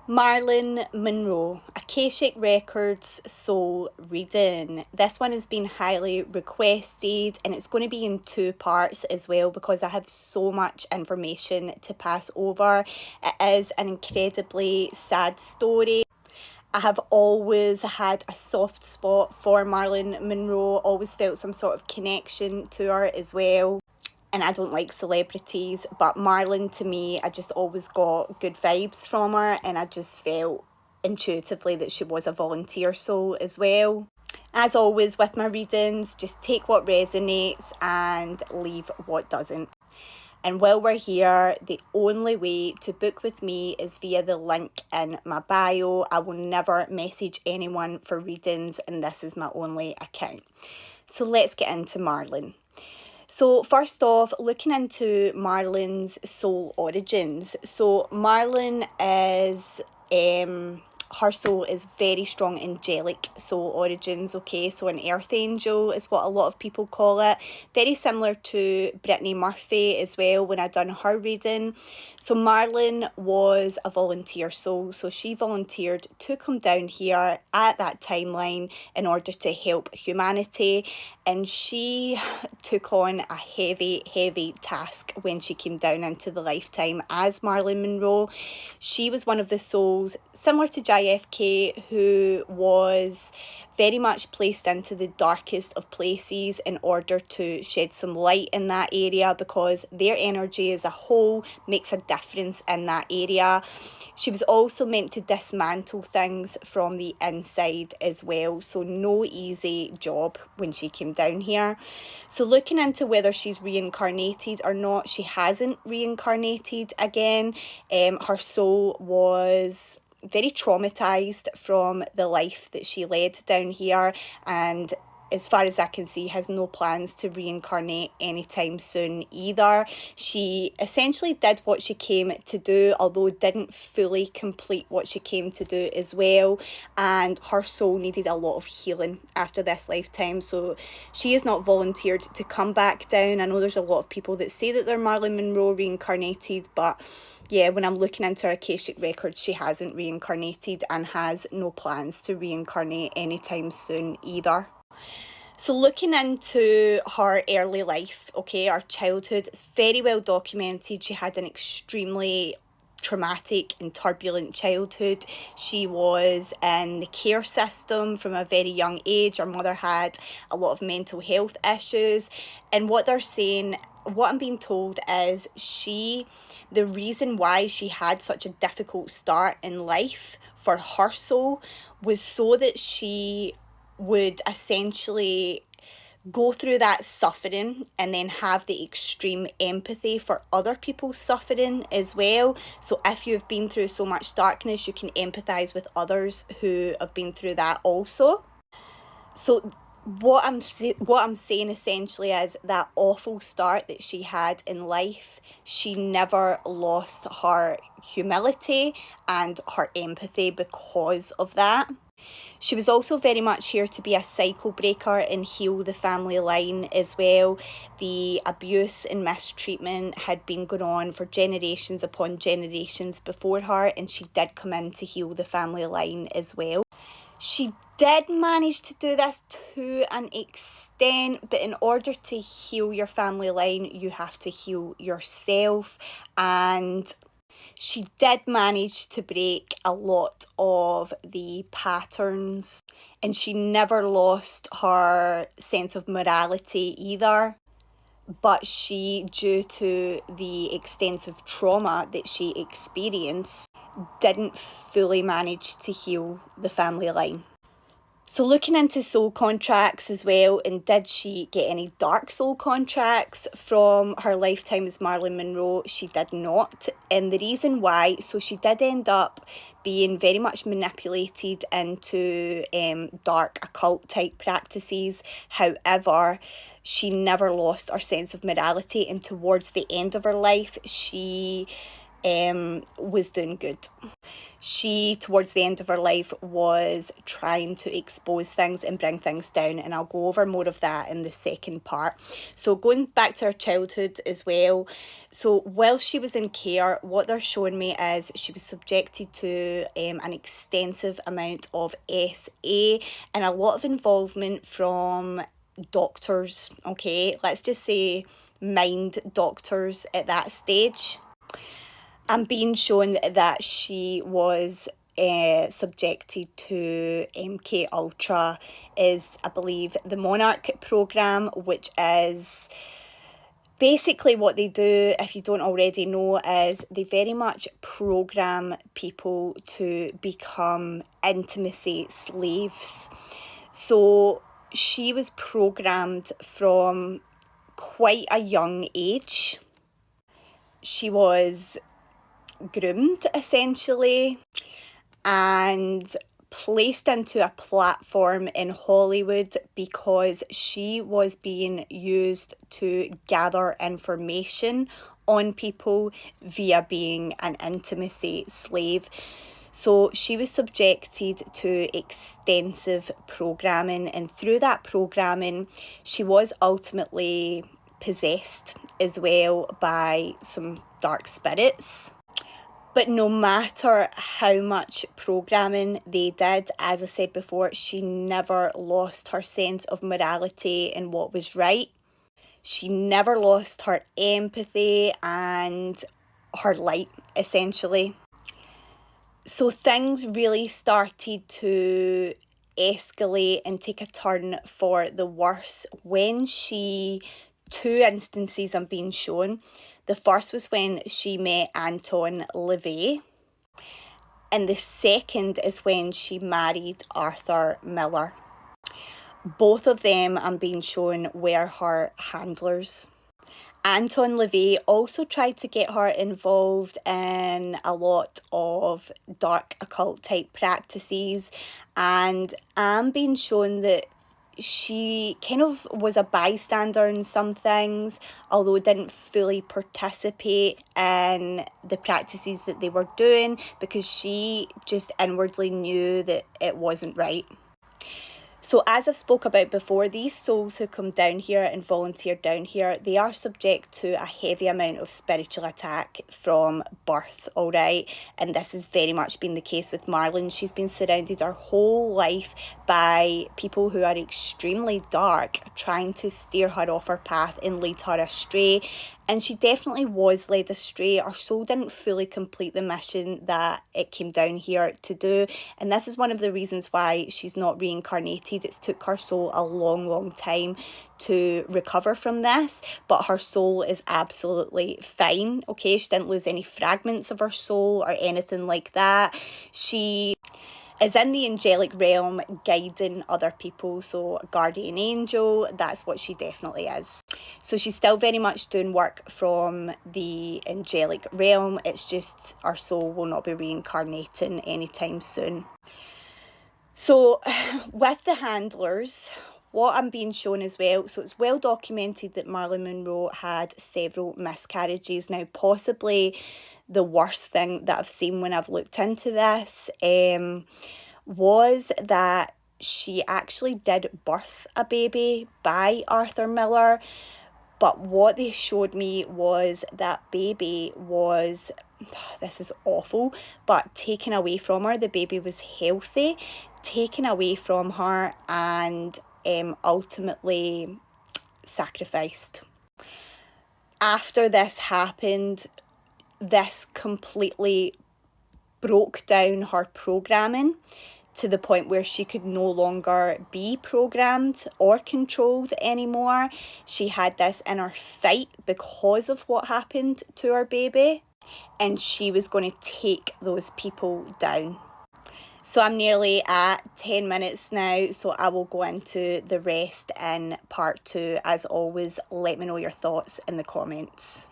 Marilyn Monroe, Akashic Records soul reading. This one has been highly requested and it's going to be in two parts as well because I have so much information to pass over. It is an incredibly sad story. I have always had a soft spot for Marilyn Monroe, always felt some sort of connection to her as well. And I don't like celebrities, but Marilyn, to me, I just always got good vibes from her, and I just felt intuitively that she was a volunteer soul as well. As always with my readings, just take what resonates and leave what doesn't. And while we're here, the only way to book with me is via the link in my bio. I will never message anyone for readings, and this is my only account. So let's get into Marilyn. So first off, looking into Marilyn's soul origins. So Marilyn is her soul is very strong angelic soul origins, okay? So an earth angel is what a lot of people call it. Very similar to Brittany Murphy as well when I done her reading. So Marilyn was a volunteer soul. So she volunteered to come down here at that timeline in order to help humanity. And she took on a heavy task when she came down into the lifetime as Marilyn Monroe. She was one of the souls, similar to JFK, who was very much placed into the darkest of places in order to shed some light in that area because their energy as a whole makes a difference in that area. She was also meant to dismantle things from the inside as well, so no easy job when she came down here. So looking into whether she's reincarnated or not, she hasn't reincarnated again. Her soul was very traumatized from the life that she led down here, and as far as I can see, has no plans to reincarnate anytime soon either. She essentially did what she came to do, although didn't fully complete what she came to do as well. And her soul needed a lot of healing after this lifetime. So she has not volunteered to come back down. I know there's a lot of people that say that they're Marilyn Monroe reincarnated, but yeah, when I'm looking into her Akashic records, she hasn't reincarnated and has no plans to reincarnate anytime soon either. So looking into her early life, okay, her childhood, it's very well documented. She had an extremely traumatic and turbulent childhood. She was in the care system from a very young age. Her mother had a lot of mental health issues. And what they're saying, what I'm being told is the reason why she had such a difficult start in life for her soul was so that she would essentially go through that suffering and then have the extreme empathy for other people's suffering as well. So if you've been through so much darkness, you can empathize with others who have been through that also. So what I'm saying essentially is that awful start that she had in life, she never lost her humility and her empathy because of that. She was also very much here to be a cycle breaker and heal the family line as well. The abuse and mistreatment had been going on for generations upon generations before her, and she did come in to heal the family line as well. She did manage to do this to an extent, but in order to heal your family line, you have to heal yourself. And she did manage to break a lot of the patterns, and she never lost her sense of morality either. But she, due to the extensive trauma that she experienced, didn't fully manage to heal the family line. So looking into soul contracts as well, and did she get any dark soul contracts from her lifetime as Marilyn Monroe? She did not. And the reason why, so she did end up being very much manipulated into dark occult type practices. However, she never lost her sense of morality, and towards the end of her life, she was doing good. She, towards the end of her life, was trying to expose things and bring things down, and I'll go over more of that in the second part. So going back to her childhood as well, so while she was in care, what they're showing me is she was subjected to an extensive amount of SA and a lot of involvement from doctors, okay? Let's just say mind doctors at that stage. I'm being shown that she was subjected to MK Ultra, is I believe the Monarch program, which is basically what they do, if you don't already know, is they very much program people to become intimacy slaves. So she was programmed from quite a young age. She was groomed essentially and placed into a platform in Hollywood because she was being used to gather information on people via being an intimacy slave. So she was subjected to extensive programming, and through that programming she was ultimately possessed as well by some dark spirits. But no matter how much programming they did, as I said before, she never lost her sense of morality and what was right. She never lost her empathy and her light, essentially. So things really started to escalate and take a turn for the worse when two instances I'm being shown. The first was when she met Anton LaVey, and the second is when she married Arthur Miller. Both of them I'm being shown were her handlers. Anton LaVey also tried to get her involved in a lot of dark occult type practices, and I'm being shown that she kind of was a bystander in some things, although didn't fully participate in the practices that they were doing because she just inwardly knew that it wasn't right. So as I've spoke about before, these souls who come down here and volunteer down here, they are subject to a heavy amount of spiritual attack from birth, all right? And this has very much been the case with Marilyn. She's been surrounded her whole life by people who are extremely dark, trying to steer her off her path and lead her astray. And she definitely was led astray. Her soul didn't fully complete the mission that it came down here to do. And this is one of the reasons why she's not reincarnated. It's took her soul a long, long time to recover from this. But her soul is absolutely fine, okay? She didn't lose any fragments of her soul or anything like that. She is in the angelic realm guiding other people, so a guardian angel, that's what she definitely is. So she's still very much doing work from the angelic realm, it's just our soul will not be reincarnating anytime soon. So with the handlers, what I'm being shown as well, so it's well documented that Marilyn Monroe had several miscarriages. Now possibly the worst thing that I've seen when I've looked into this was that she actually did birth a baby by Arthur Miller, but what they showed me was that baby was, this is awful, but taken away from her. The baby was healthy, taken away from her, and ultimately sacrificed. After this happened, this completely broke down her programming to the point where she could no longer be programmed or controlled anymore. She had this inner fight because of what happened to her baby, and she was going to take those people down. So I'm nearly at 10 minutes now, so I will go into the rest in part 2. As always, let me know your thoughts in the comments.